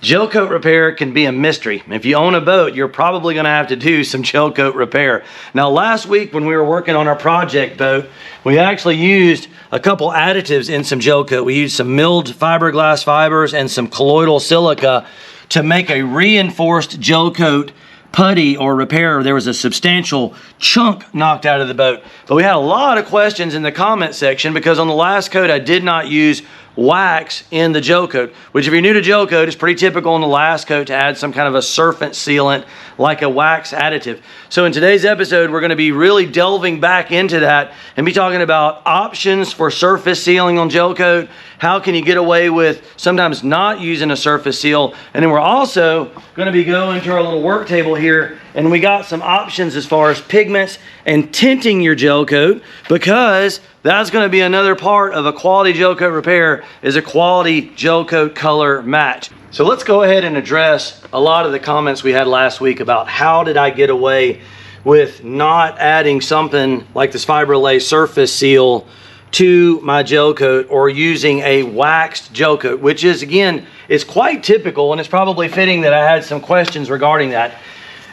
Gel coat repair can be a mystery. If you own a boat, you're probably going to have to do some gel coat repair. Now, last week when we were working on our project boat, we actually used a couple additives in some gel coat. We used some milled fiberglass fibers and some colloidal silica to make a reinforced gel coat putty or repair. There was a substantial chunk knocked out of the boat. But we had a lot of questions in the comment section because on the last coat I did not use wax in the gel coat, which if you're new to gel coat, is pretty typical in the last coat to add some kind of a surfactant sealant like a wax additive. So in today's episode, we're going to be really delving back into that and be talking about options for surface sealing on gel coat. How can you get away with sometimes not using a surface seal? And then we're also going to be going to our little work table here, and we got some options as far as pigments and tinting your gel coat, because that's going to be another part of a quality gel coat repair, is a quality gel coat color match. So let's go ahead and address a lot of the comments we had last week about how did I get away with not adding something like this Fiberglass surface seal to my gel coat, or using a waxed gel coat, which is, again, it's quite typical, and it's probably fitting that I had some questions regarding that.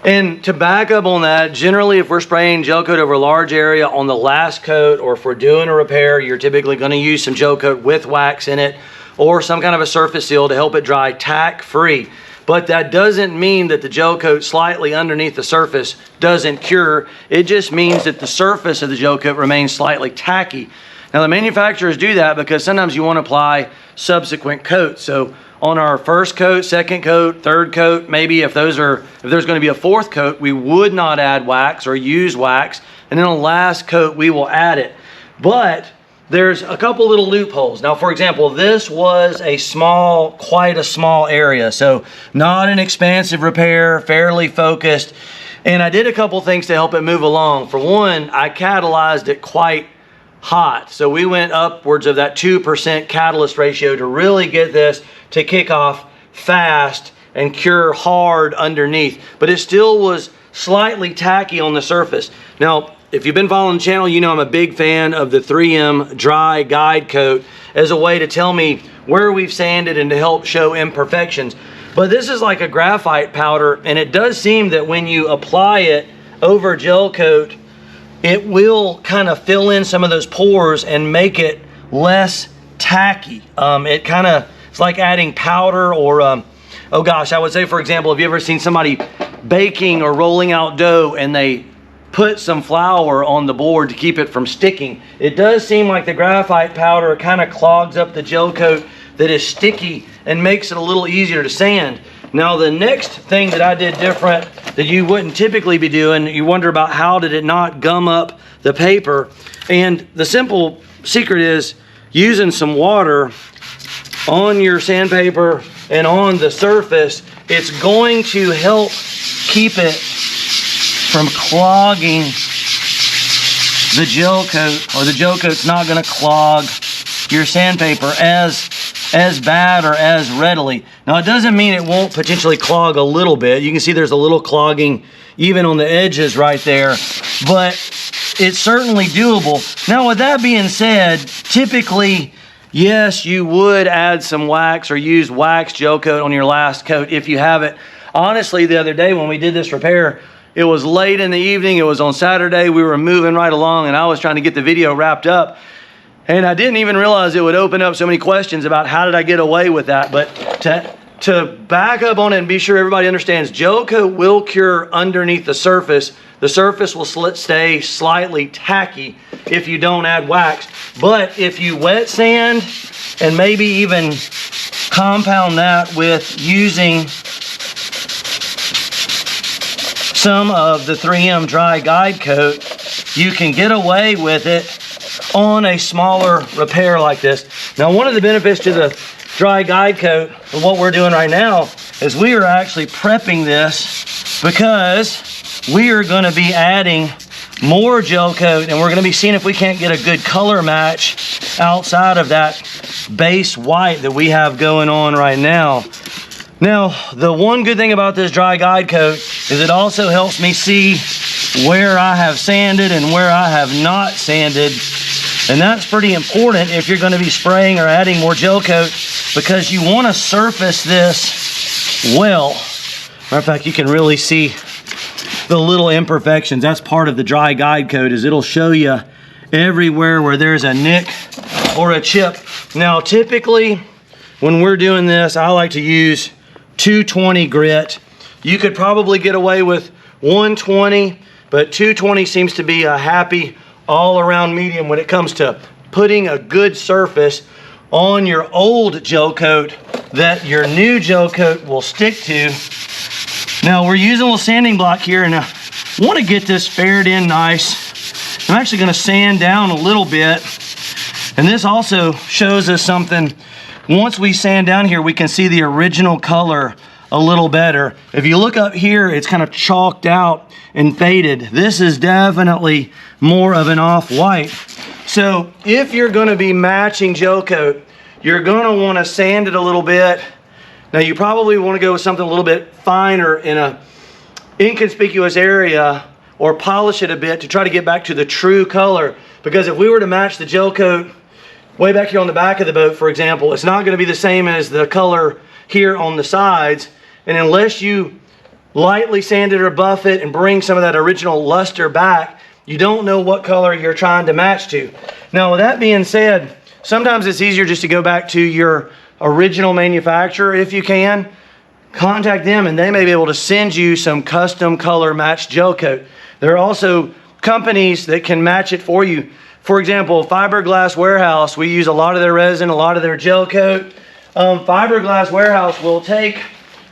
And to back up on that, generally if we're spraying gel coat over a large area on the last coat, or if we're doing a repair, you're typically going to use some gel coat with wax in it or some kind of a surface seal to help it dry tack-free. But that doesn't mean that the gel coat slightly underneath the surface doesn't cure. It just means that the surface of the gel coat remains slightly tacky. Now the manufacturers do that because sometimes you want to apply subsequent coats. So on our first coat, second coat, third coat, maybe if there's going to be a fourth coat, we would not add wax or use wax. And then on the last coat, we will add it. But there's a couple little loopholes. Now, for example, this was quite a small area. So not an expansive repair, fairly focused. And I did a couple things to help it move along. For one, I catalyzed it quite hot. So we went upwards of that 2% catalyst ratio to really get this to kick off fast and cure hard underneath. But it still was slightly tacky on the surface. Now, if you've been following the channel, you know I'm a big fan of the 3M dry guide coat as a way to tell me where we've sanded and to help show imperfections. But this is like a graphite powder, and it does seem that when you apply it over gel coat, it will kind of fill in some of those pores and make it less tacky. It's like adding powder or, oh gosh, I would say, for example, have you ever seen somebody baking or rolling out dough and they put some flour on the board to keep it from sticking? It does seem like the graphite powder kind of clogs up the gel coat that is sticky and makes it a little easier to sand. Now the next thing that I did different that you wouldn't typically be doing, you wonder about how did it not gum up the paper, and the simple secret is using some water on your sandpaper and on the surface. It's going to help keep it from clogging the gel coat, or the gel coat's not going to clog your sandpaper as bad or as readily. Now it doesn't mean it won't potentially clog a little bit. You can see there's a little clogging even on the edges right there, but it's certainly doable. Now with that being said, typically, yes, you would add some wax or use wax gel coat on your last coat if you have it. Honestly, the other day when we did this repair, it was late in the evening, it was on Saturday, we were moving right along and I was trying to get the video wrapped up. And I didn't even realize it would open up so many questions about how did I get away with that. But to back up on it and be sure everybody understands, gel coat will cure underneath the surface. The surface will stay slightly tacky if you don't add wax. But if you wet sand and maybe even compound that with using some of the 3M dry guide coat, you can get away with it on a smaller repair like this. Now, one of the benefits to the dry guide coat and what we're doing right now is we are actually prepping this, because we are going to be adding more gel coat, and we're going to be seeing if we can't get a good color match outside of that base white that we have going on right now. Now, the one good thing about this dry guide coat is it also helps me see where I have sanded and where I have not sanded. And that's pretty important if you're going to be spraying or adding more gel coat, because you want to surface this well. Matter of fact, you can really see the little imperfections. That's part of the dry guide coat, is it'll show you everywhere where there's a nick or a chip. Now, typically, when we're doing this, I like to use 220 grit. You could probably get away with 120, but 220 seems to be a happy all-around medium when it comes to putting a good surface on your old gel coat that your new gel coat will stick to. Now, we're using a little sanding block here, and I want to get this faired in nice. I'm actually going to sand down a little bit, and this also shows us something. Once we sand down here, we can see the original color a little better. If you look up here, it's kind of chalked out and faded. This is definitely more of an off-white. So if you're going to be matching gel coat, you're going to want to sand it a little bit. Now, you probably want to go with something a little bit finer in a inconspicuous area, or polish it a bit to try to get back to the true color. Because if we were to match the gel coat way back here on the back of the boat, for example, it's not going to be the same as the color here on the sides. And unless you lightly sand it or buff it and bring some of that original luster back, you don't know what color you're trying to match to. Now, with that being said, sometimes it's easier just to go back to your original manufacturer if you can. Contact them and they may be able to send you some custom color matched gel coat. There are also companies that can match it for you. For example, Fiberglass Warehouse, we use a lot of their resin, a lot of their gel coat. Fiberglass Warehouse will take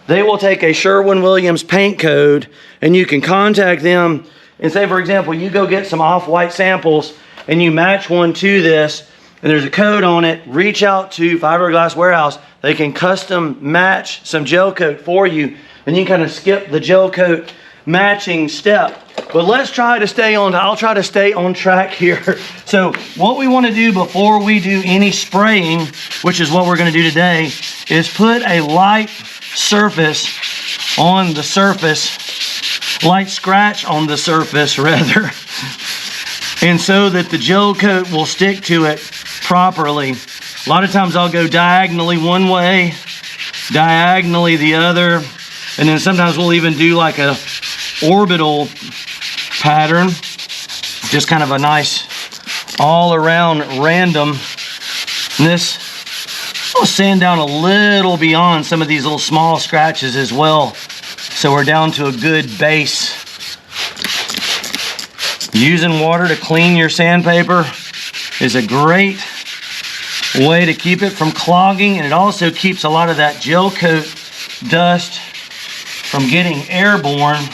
a Sherwin-Williams paint code, and you can contact them and say, for example, you go get some off-white samples and you match one to this, and there's a code on it. Reach out to Fiberglass Warehouse. They can custom match some gel coat for you, and you can kind of skip the gel coat matching step. But let's try to stay on, I'll try to stay on track here. So what we want to do before we do any spraying, which is what we're going to do today, is put a light surface on the surface, light scratch on the surface rather, and so that the gel coat will stick to it properly. A lot of times I'll go diagonally one way, diagonally the other, and then sometimes we'll even do like a orbital pattern, just kind of a nice all around random. And this, I'll sand down a little beyond some of these little small scratches as well, so we're down to a good base. Using water to clean your sandpaper is a great way to keep it from clogging, and it also keeps a lot of that gel coat dust from getting airborne,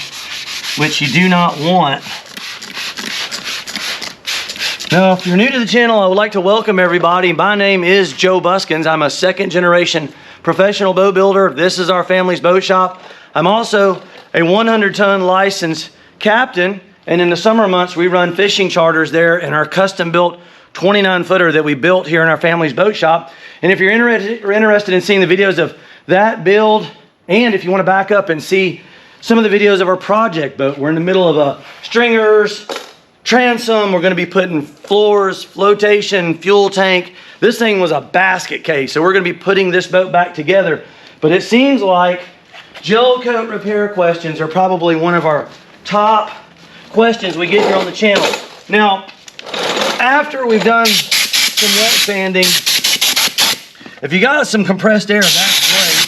which you do not want. Now, if you're new to the channel, I would like to welcome everybody. My name is Joe Buskins. I'm a second generation professional boat builder. This is our family's boat shop. I'm also a 100-ton licensed captain, and in the summer months we run fishing charters there in our custom built 29-footer that we built here in our family's boat shop. And if you're interested in seeing the videos of that build, and if you want to back up and see some of the videos of our project boat, we're in the middle of a stringers, transom, we're going to be putting floors, flotation, fuel tank. This thing was a basket case, so we're going to be putting this boat back together. But it seems like gel coat repair questions are probably one of our top questions we get here on the channel. Now, after we've done some wet sanding, if you got some compressed air, that's great.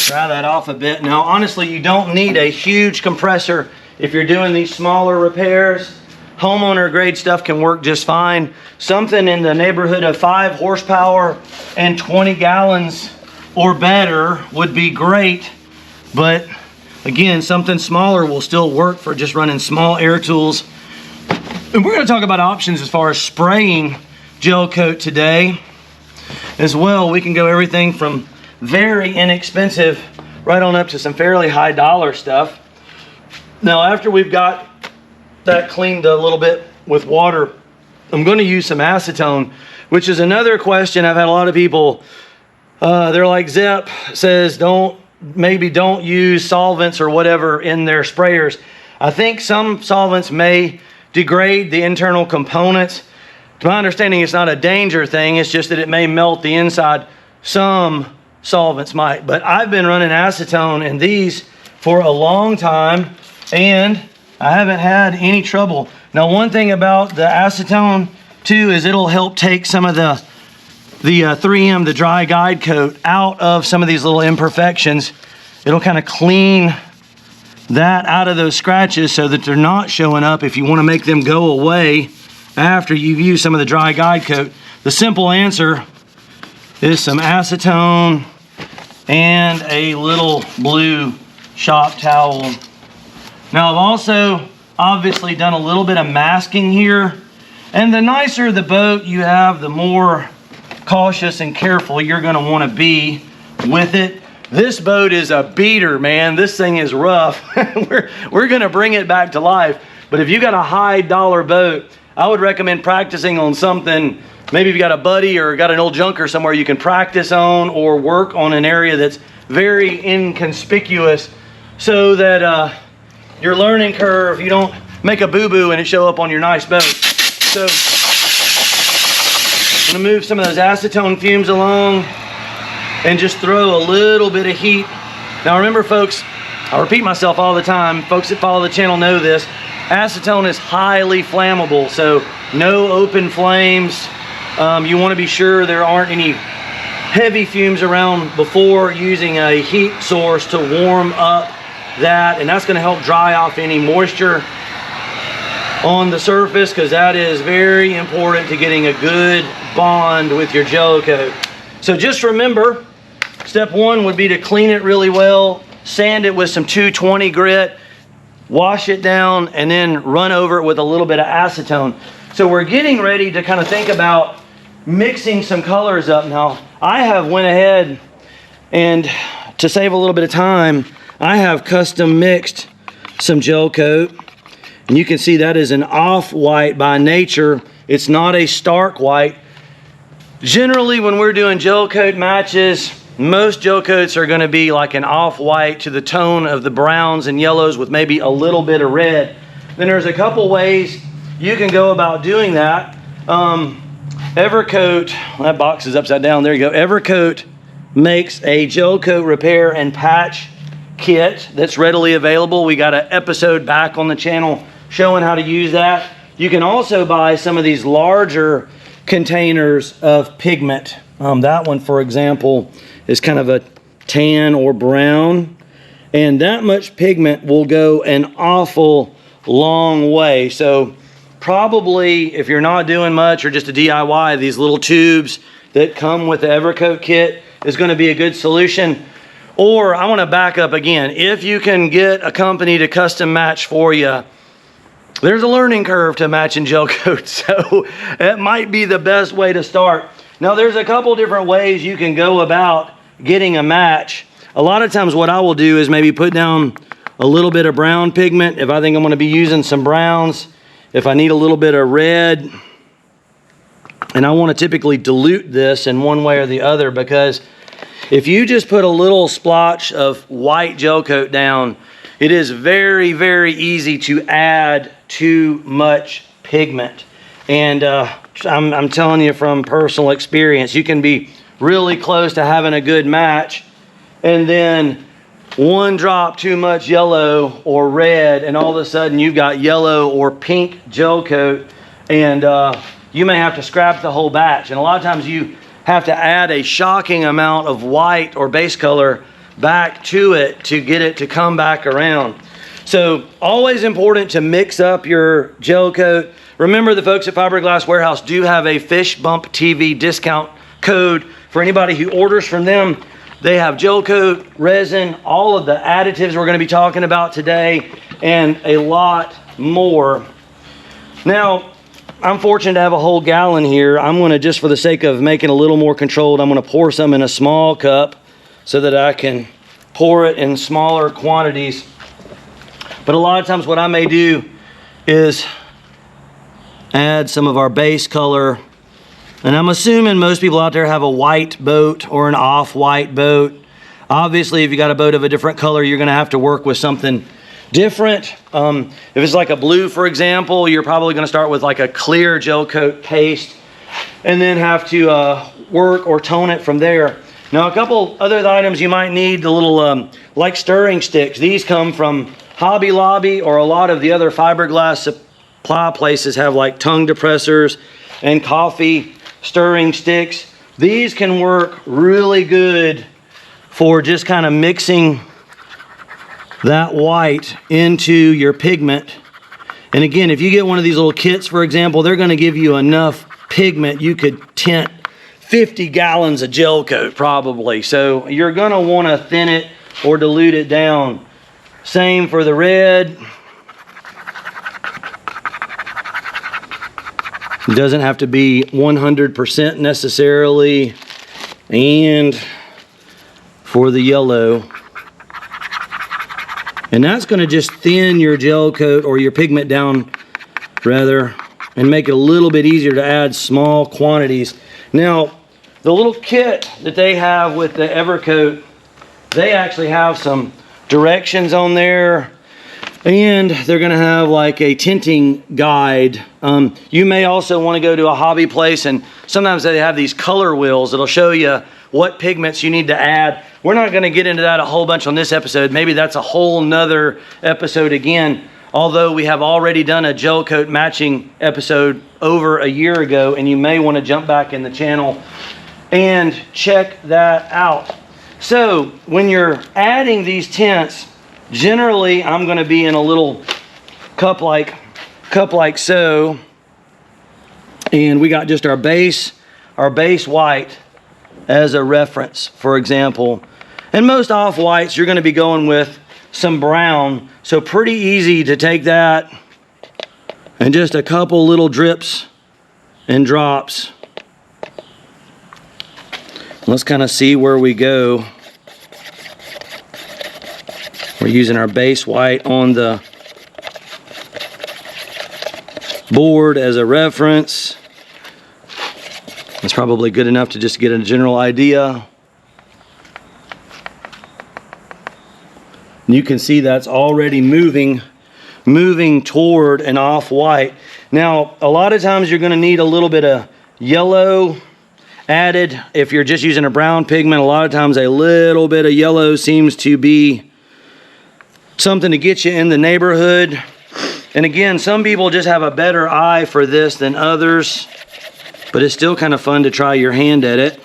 Dry that off a bit. Now, honestly, you don't need a huge compressor if you're doing these smaller repairs. Homeowner grade stuff can work just fine. Something in the neighborhood of 5 horsepower and 20 gallons or better would be great, but again, something smaller will still work for just running small air tools. And we're going to talk about options as far as spraying gel coat today as well. We can go everything from very inexpensive right on up to some fairly high dollar stuff. Now, after we've got that cleaned a little bit with water, I'm going to use some acetone, which is another question I've had a lot of people. They're like, Zep says maybe don't use solvents or whatever in their sprayers. I think some solvents may degrade the internal components. To my understanding, it's not a danger thing. It's just that it may melt the inside. Some solvents might, but I've been running acetone in these for a long time, and I haven't had any trouble. Now, one thing about the acetone too is it'll help take some of the 3M, the dry guide coat, out of some of these little imperfections. It'll kind of clean that out of those scratches so that they're not showing up if you want to make them go away after you've used some of the dry guide coat. The simple answer is some acetone and a little blue shop towel. Now, I've also obviously done a little bit of masking here, and the nicer the boat you have, the more cautious and careful you're going to want to be with it. This boat is a beater, man. This thing is rough. we're going to bring it back to life. But if you got a high dollar boat, I would recommend practicing on something. Maybe if you got a buddy or got an old junker somewhere you can practice on, or work on an area that's very inconspicuous, so that your learning curve, you don't make a boo-boo and it show up on your nice boat. So I'm going to move some of those acetone fumes along and just throw a little bit of heat. Now remember, folks, I repeat myself all the time. Folks that follow the channel know this. Acetone is highly flammable, so no open flames. You want to be sure there aren't any heavy fumes around before using a heat source to warm up that, and that's going to help dry off any moisture on the surface, because that is very important to getting a good bond with your Gelcoat. So just remember, step one would be to clean it really well, sand it with some 220 grit, wash it down, and then run over it with a little bit of acetone. So we're getting ready to kind of think about mixing some colors up now. I have went ahead and, to save a little bit of time, I have custom mixed some Gelcoat, and you can see that is an off-white by nature. It's not a stark white. Generally, when we're doing Gelcoat matches, most Gelcoats are going to be like an off-white to the tone of the browns and yellows with maybe a little bit of red. Then there's a couple ways you can go about doing that. Evercoat, that box is upside down, there you go. Evercoat makes a Gelcoat repair and patch kit that's readily available. We got an episode back on the channel showing how to use that. You can also buy some of these larger containers of pigment. That one, for example, is kind of a tan or brown, and that much pigment will go an awful long way. So probably, if you're not doing much or just a DIY, these little tubes that come with the Evercoat kit is going to be a good solution. Or I want to back up again. If you can get a company to custom match for you, there's a learning curve to matching Gelcoat, so it might be the best way to start. Now, there's a couple different ways you can go about getting a match. A lot of times what I will do is maybe put down a little bit of brown pigment if I think I'm going to be using some browns. If I need a little bit of red, and I want to typically dilute this in one way or the other, because if you just put a little splotch of white Gelcoat down, it is very, very easy to add too much pigment. And I'm telling you from personal experience, you can be really close to having a good match, and then one drop too much yellow or red, and all of a sudden you've got yellow or pink Gelcoat, and you may have to scrap the whole batch. And a lot of times you have to add a shocking amount of white or base color back to it to get it to come back around. So always important to mix up your Gelcoat. Remember, the folks at Fiberglass Warehouse do have a Fish Bump TV discount code for anybody who orders from them. They have Gelcoat, resin, all of the additives we're going to be talking about today, and a lot more. Now, I'm fortunate to have a whole gallon here. I'm going to, just for the sake of making it a little more controlled, I'm going to pour some in a small cup so that I can pour it in smaller quantities. But a lot of times what I may do is add some of our base color. And I'm assuming most people out there have a white boat or an off-white boat. Obviously, if you got a boat of a different color, you're going to have to work with something different. If it's like a blue, for example, you're probably going to start with like a clear gel coat paste and then have to work or tone it from there. Now, a couple other items you might need, the little like stirring sticks. These come from Hobby Lobby, or a lot of the other fiberglass supply places have like tongue depressors and coffee stirring sticks. These can work really good for just kind of mixing that white into your pigment. And again, if you get one of these little kits, for example, they're going to give you enough pigment you could tint 50 gallons of gel coat probably. So you're going to want to thin it or dilute it down. Same for the red. It doesn't have to be 100% necessarily. And for the yellow. And that's going to just thin your gel coat or your pigment down rather, and make it a little bit easier to add small quantities. Now, the little kit that they have with the Evercoat, they actually have some directions on there, and they're going to have like a tinting guide. You may also want to go to a hobby place, and sometimes they have these color wheels that'll show you what pigments you need to add. We're not going to get into that a whole bunch on this episode. Maybe that's a whole nother episode again, although we have already done a gel coat matching episode over a year ago, and you may want to jump back in the channel and check that out. So when you're adding these tints, generally I'm going to be in a little cup like so, and we got just our base white as a reference, for example. And most off-whites you're going to be going with some brown, so pretty easy to take that and just a couple little drips and drops. Let's kind of see where we go. We're using our base white on the board as a reference. That's probably good enough to just get a general idea. You can see that's already moving toward an off-white. Now, a lot of times you're going to need a little bit of yellow added. If you're just using a brown pigment, a lot of times a little bit of yellow seems to be something to get you in the neighborhood. And again, some people just have a better eye for this than others, but it's still kind of fun to try your hand at it.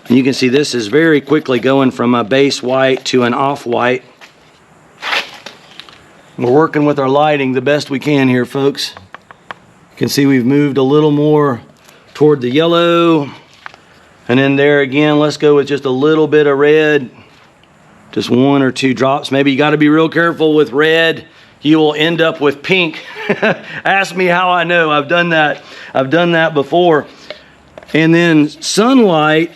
And you can see this is very quickly going from a base white to an off-white. We're working with our lighting the best we can here, folks. You can see we've moved a little more toward the yellow. And then there again, let's go with just a little bit of red. Just 1 or 2 drops. Maybe you got to be real careful with red. You will end up with pink. Ask me how I know. I've done that. I've done that before. And then sunlight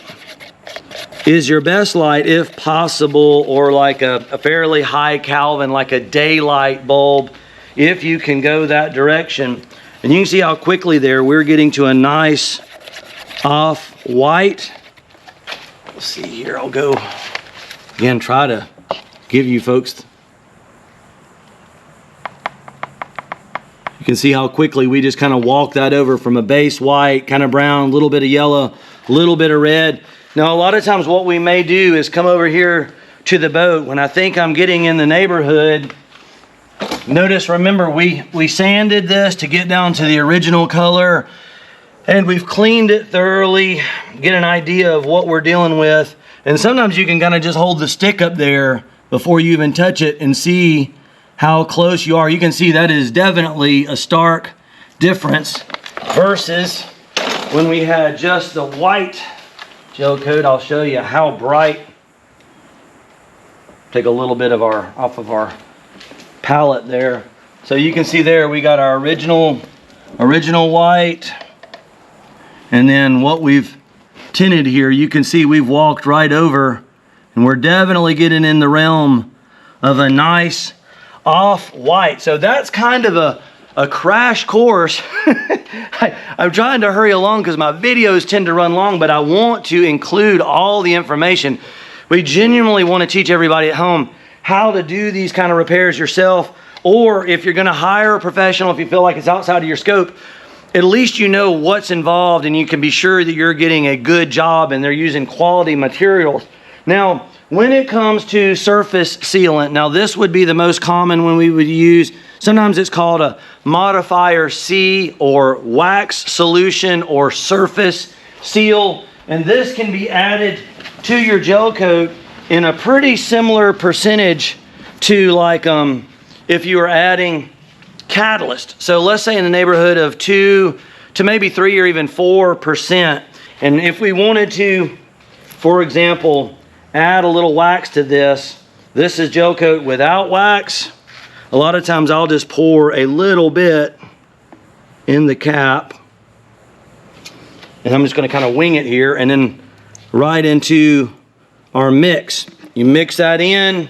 is your best light if possible, or like a fairly high Kelvin, like a daylight bulb, if you can go that direction. And you can see how quickly there we're getting to a nice off-white. Let's see here, I'll go again, try to give you folks. You can see how quickly we just kind of walk that over from a base white, kind of brown, a little bit of yellow, a little bit of red. Now, a lot of times what we may do is come over here to the boat when I think I'm getting in the neighborhood. Notice, remember, we sanded this to get down to the original color, and we've cleaned it thoroughly, get an idea of what we're dealing with. And sometimes you can kind of just hold the stick up there before you even touch it and see how close you are. You can see that is definitely a stark difference versus when we had just the white gel coat. I'll show you how bright. Take a little bit of off of our palette there. So you can see there we got our original white, and then what we've tinted here, you can see we've walked right over, and we're definitely getting in the realm of a nice off-white. So that's kind of a crash course. I'm trying to hurry along because my videos tend to run long, but I want to include all the information. We genuinely want to teach everybody at home how to do these kind of repairs yourself, or if you're gonna hire a professional, if you feel like it's outside of your scope, at least you know what's involved and you can be sure that you're getting a good job and they're using quality materials. Now, when it comes to surface sealant, now this would be the most common one we would use. Sometimes it's called a modifier C or wax solution or surface seal. And this can be added to your gel coat in a pretty similar percentage to like if you were adding catalyst. So let's say in the neighborhood of 2 to maybe 3 or even 4%. And if we wanted to, for example, add a little wax to this, this is gel coat without wax. A lot of times I'll just pour a little bit in the cap, and I'm just going to kind of wing it here and then right into our mix. You mix that in,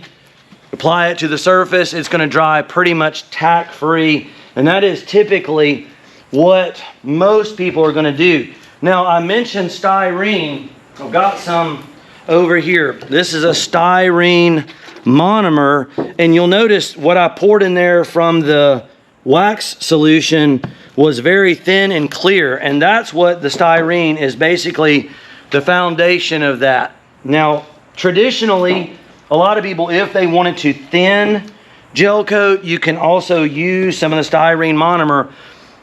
apply it to the surface. It's going to dry pretty much tack-free, and that is typically what most people are going to do. Now, I mentioned styrene. I've got some over here. This is a styrene monomer, and you'll notice what I poured in there from the wax solution was very thin and clear, and that's what the styrene is, basically the foundation of that. Now, traditionally, a lot of people, if they wanted to thin gel coat, you can also use some of the styrene monomer,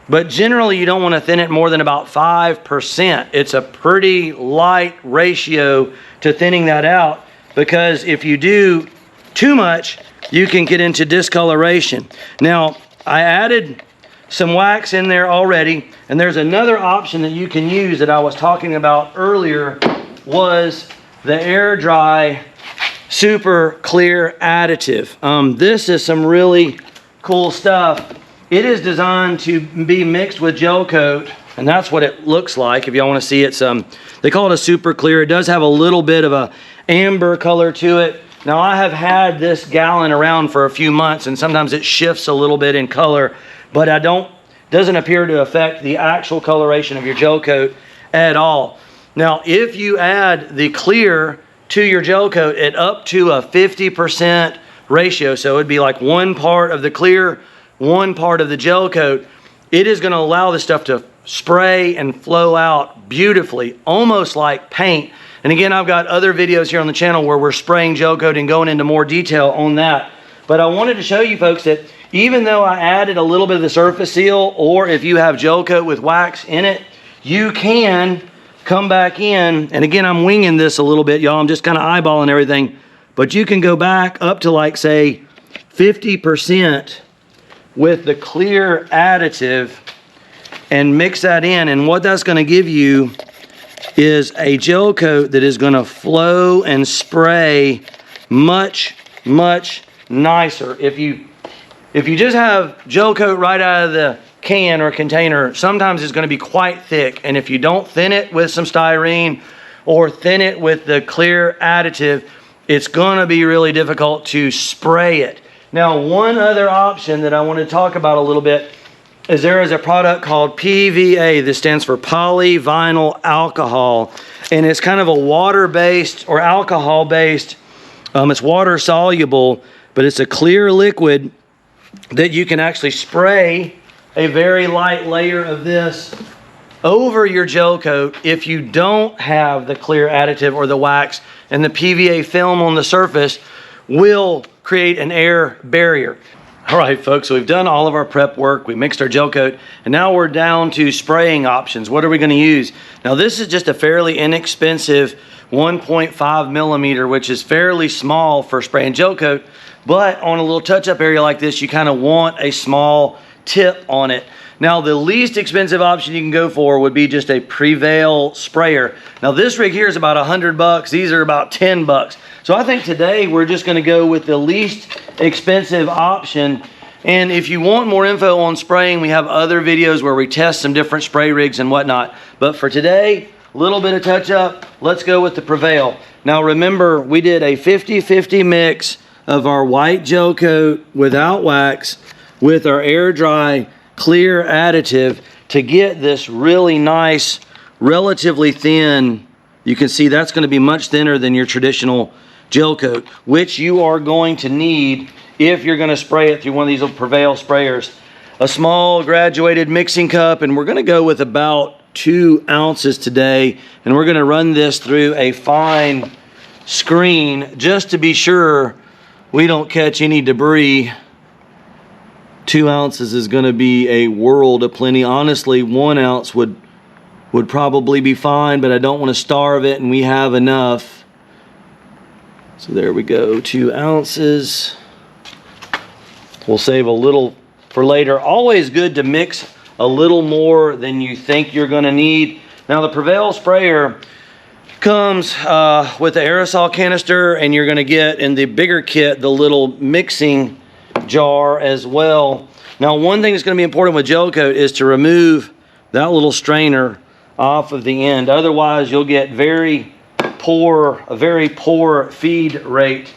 but generally you don't want to thin it more than about 5%. It's a pretty light ratio to thinning that out, because if you do too much, you can get into discoloration. Now, I added some wax in there already, and there's another option that you can use that I was talking about earlier, was the air dry super clear additive. This is some really cool stuff. It is designed to be mixed with gel coat, and that's what it looks like. If y'all want to see it, they call it a super clear. It does have a little bit of a amber color to it. Now, I have had this gallon around for a few months, and sometimes it shifts a little bit in color, but doesn't appear to affect the actual coloration of your gel coat at all. Now, if you add the clear to your gel coat at up to a 50% ratio, so it'd be like 1 part of the clear, 1 part of the gel coat, it is going to allow the stuff to spray and flow out beautifully, almost like paint. And again, I've got other videos here on the channel where we're spraying gel coat and going into more detail on that. But I wanted to show you folks that even though I added a little bit of the surface seal, or if you have gel coat with wax in it, you can come back in, and again, I'm winging this a little bit, y'all. I'm just kind of eyeballing everything, but you can go back up to like, say, 50% with the clear additive and mix that in, and what that's going to give you is a gel coat that is going to flow and spray much, much nicer. If you just have gel coat right out of the can or container, sometimes it's going to be quite thick, and if you don't thin it with some styrene or thin it with the clear additive, it's going to be really difficult to spray it. Now, one other option that I want to talk about a little bit is there is a product called PVA. This stands for polyvinyl alcohol, and it's kind of a water-based or alcohol-based. It's water soluble, but it's a clear liquid that you can actually spray a very light layer of this over your gel coat if you don't have the clear additive or the wax, and the PVA film on the surface will create an air barrier. All right, folks, so we've done all of our prep work. We mixed our gel coat, and now we're down to spraying options. What are we going to use? Now, this is just a fairly inexpensive 1.5 millimeter, which is fairly small for spraying gel coat, but on a little touch-up area like this, you kind of want a small tip on it. Now, the least expensive option you can go for would be just a Prevail sprayer. Now, this rig here is about $100. These are about $10. So I think today we're just going to go with the least expensive option. And if you want more info on spraying, we have other videos where we test some different spray rigs and whatnot. But for today, a little bit of touch up, let's go with the Prevail. Now remember, we did a 50-50 mix of our white gel coat without wax with our air dry clear additive to get this really nice, relatively thin. You can see that's going to be much thinner than your traditional Gelcoat, which you are going to need if you're going to spray it through one of these little Prevail sprayers. A small graduated mixing cup, and we're going to go with about 2 ounces today, and we're going to run this through a fine screen just to be sure we don't catch any debris. 2 ounces is going to be a world of plenty. Honestly, 1 ounce would probably be fine, but I don't want to starve it, and we have enough. So there we go, 2 ounces. We'll save a little for later. Always good to mix a little more than you think you're going to need. Now the Prevail sprayer comes with the aerosol canister, and you're going to get in the bigger kit the little mixing jar as well. Now one thing that's going to be important with Gelcoat is to remove that little strainer off of the end. Otherwise you'll get a very poor feed rate.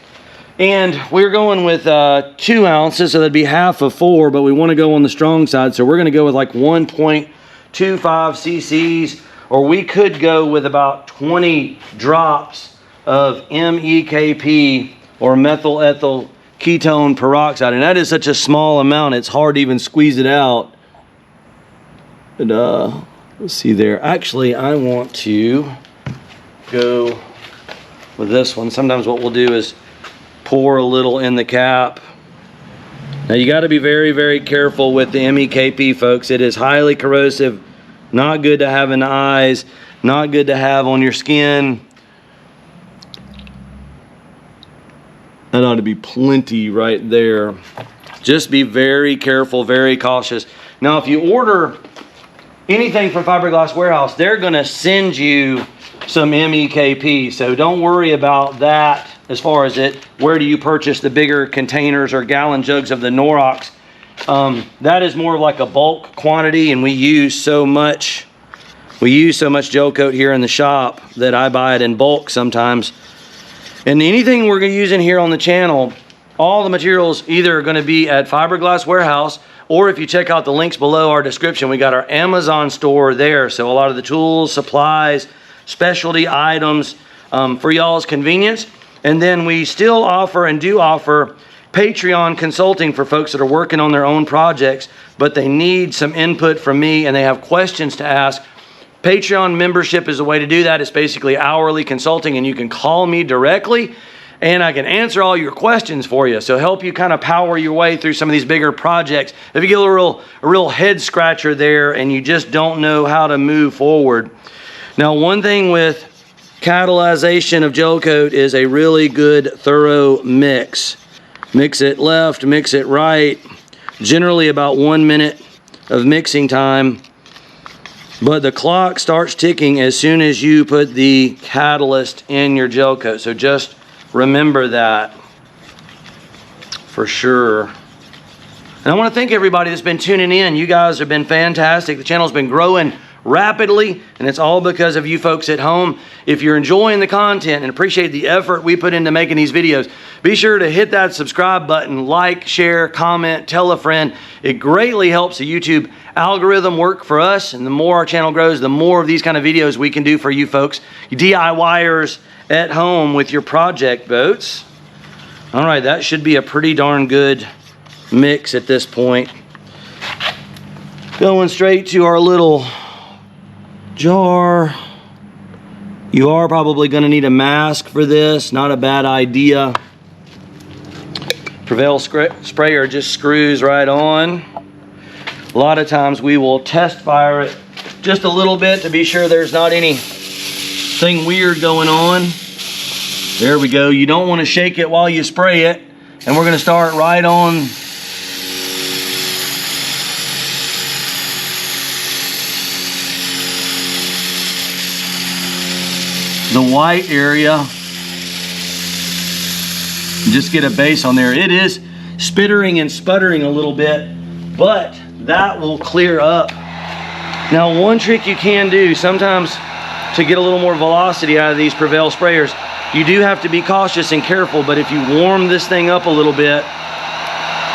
And we're going with 2 ounces, so that'd be half of 4, but we want to go on the strong side, so we're going to go with like 1.25 cc's, or we could go with about 20 drops of MEKP, or methyl ethyl ketone peroxide. And that is such a small amount, it's hard to even squeeze it out. But let's see there. Actually, I want to go with this one. Sometimes what we'll do is pour a little in the cap. Now you got to be very careful with the MEKP, folks. It is highly corrosive, not good to have in the eyes, not good to have on your skin. That ought to be plenty right there. Just be very careful, very cautious. Now if you order anything from Fiberglass Warehouse, they're going to send you some MEKP, so don't worry about that. As far as where do you purchase the bigger containers or gallon jugs of the Norox? That is more of like a bulk quantity, and we use so much Gelcoat here in the shop that I buy it in bulk sometimes. And anything we're going to use in here on the channel, all the materials either are going to be at Fiberglass Warehouse, or if you check out the links below our description, we got our Amazon store there. So a lot of the tools, supplies, specialty items for y'all's convenience. And then we still offer and do offer Patreon consulting for folks that are working on their own projects, but they need some input from me and they have questions to ask. Patreon membership is a way to do that. It's basically hourly consulting, and you can call me directly and I can answer all your questions for you. So help you kind of power your way through some of these bigger projects. If you get a real head scratcher there and you just don't know how to move forward. Now, one thing with catalyzation of Gelcoat is a really good thorough mix. Mix it left, mix it right. Generally about 1 minute of mixing time. But the clock starts ticking as soon as you put the catalyst in your Gelcoat. So just remember that for sure. And I want to thank everybody that's been tuning in. You guys have been fantastic. The channel's been growing rapidly, and it's all because of you folks at home. If you're enjoying the content and appreciate the effort we put into making these videos, be sure to hit that subscribe button, like, share, comment, tell a friend. It greatly helps the YouTube algorithm work for us, and the more our channel grows, the more of these kind of videos we can do for you folks, you DIYers at home with your project boats. All right, that should be a pretty darn good mix at this point. Going straight to our little jar. You are probably going to need a mask for this. Not a bad idea. Prevail sprayer just screws right on. A lot of times we will test fire it just a little bit to be sure there's not anything weird going on. There we go. You don't want to shake it while you spray it. And we're going to start right on the white area. Just get a base on there. It is spittering and sputtering a little bit, but that will clear up. Now, one trick you can do sometimes to get a little more velocity out of these Prevail sprayers, you do have to be cautious and careful, but if you warm this thing up a little bit,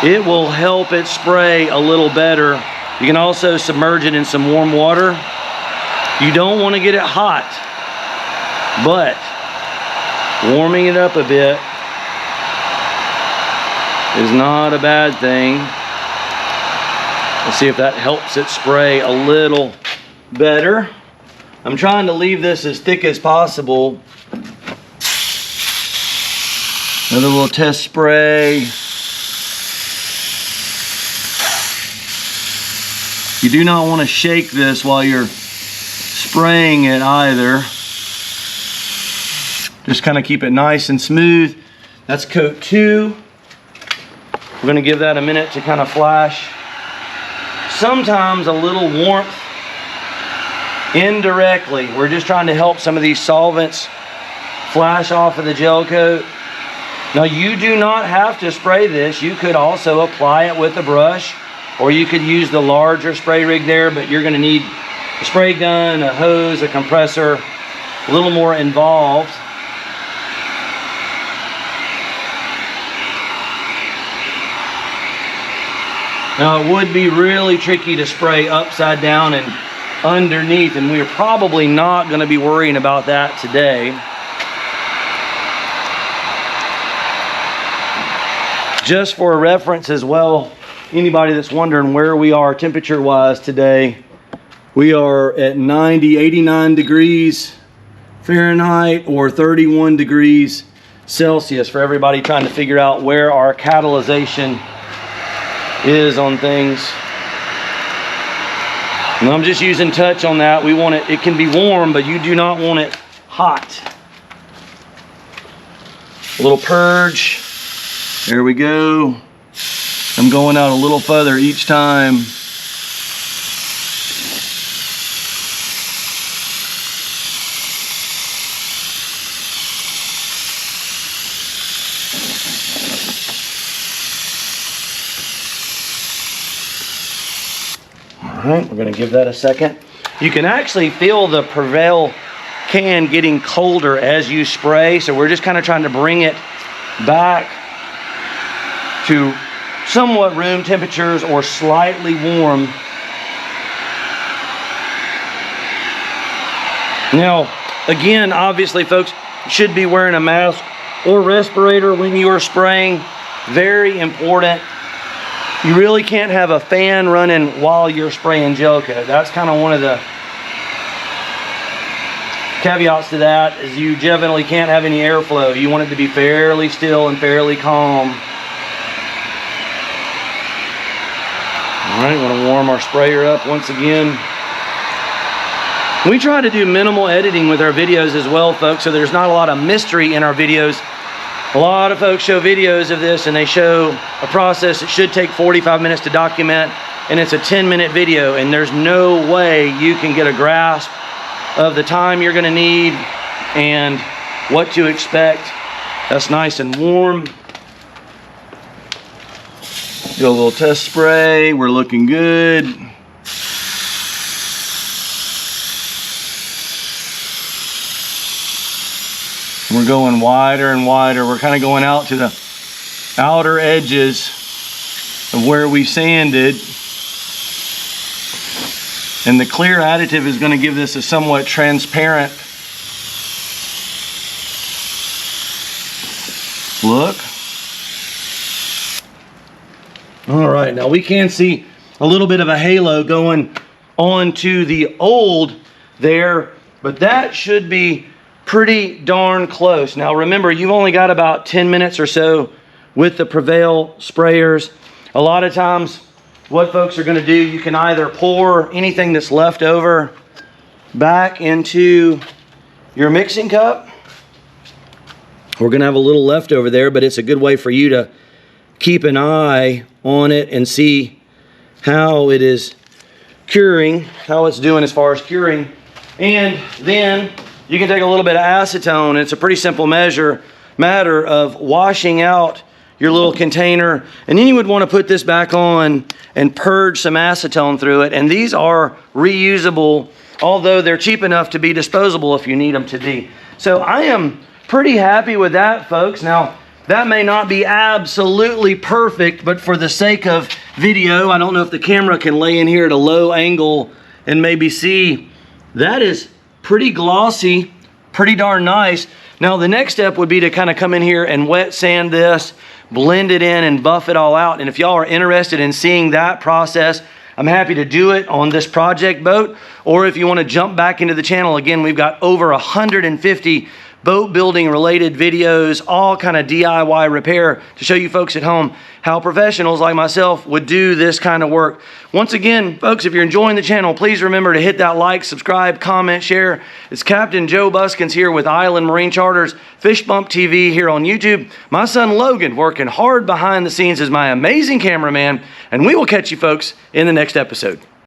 it will help it spray a little better. You can also submerge it in some warm water. You don't want to get it hot, but Warming it up a bit is not a bad thing. Let's see if that helps it spray a little better. I'm trying to leave this as thick as possible. Another little test spray. You do not want to shake this while you're spraying it either. Just kind of keep it nice and smooth. That's coat 2. We're going to give that a minute to kind of flash. Sometimes a little warmth indirectly. We're just trying to help some of these solvents flash off of the gel coat. Now you do not have to spray this. You could also apply it with a brush, or you could use the larger spray rig there, but you're going to need a spray gun, a hose, a compressor, a little more involved. Now it would be really tricky to spray upside down and underneath, and we're probably not going to be worrying about that today. Just for a reference as well, anybody that's wondering where we are temperature wise today, we are at 89 degrees Fahrenheit or 31 degrees Celsius for everybody trying to figure out where our catalyzation is on things. And I'm just using touch on that. We want it can be warm, but you do not want it hot. A little purge. There we go. I'm going out a little further each time. All right, we're going to give that a second. You can actually feel the Prevail can getting colder as you spray, so we're just kind of trying to bring it back to somewhat room temperatures or slightly warm. Now, again, obviously, folks, you should be wearing a mask or respirator when you are spraying. Very important. You really can't have a fan running while you're spraying gel coat. That's kind of one of the caveats to that, is you generally can't have any airflow. You want it to be fairly still and fairly calm. All right, we're going to warm our sprayer up once again. We try to do minimal editing with our videos as well, folks, so there's not a lot of mystery in our videos. A lot of folks show videos of this and they show a process that should take 45 minutes to document, and it's a 10-minute video, and there's no way you can get a grasp of the time you're going to need and what to expect. That's nice and warm. Do a little test spray. We're looking good. We're going wider and wider. We're kind of going out to the outer edges of where we sanded. And the clear additive is going to give this a somewhat transparent look. All right, now we can see a little bit of a halo going onto the old there, but that should be pretty darn close. Now remember, you've only got about 10 minutes or so with the Prevail sprayers. A lot of times what folks are going to do, you can either pour anything that's left over back into your mixing cup. We're going to have a little left over there, but it's a good way for you to keep an eye on it and see how it is curing, how it's doing as far as curing. And then you can take a little bit of acetone. It's a pretty simple matter of washing out your little container, and then you would want to put this back on and purge some acetone through it. And these are reusable, although they're cheap enough to be disposable if you need them to be. So I am pretty happy with that, folks. Now, that may not be absolutely perfect, but for the sake of video, I don't know if the camera can lay in here at a low angle and maybe see. That is pretty glossy, pretty darn nice. Now the next step would be to kind of come in here and wet sand this, blend it in and buff it all out. And if y'all are interested in seeing that process, I'm happy to do it on this project boat. Or if you want to jump back into the channel, again, we've got over 150 boat building related videos, all kind of DIY repair to show you folks at home how professionals like myself would do this kind of work. Once again, folks, if you're enjoying the channel, please remember to hit that like, subscribe, comment, share. It's Captain Joe Buskins here with Island Marine Charters, Fish Bump TV here on YouTube. My son Logan working hard behind the scenes as my amazing cameraman, and we will catch you folks in the next episode.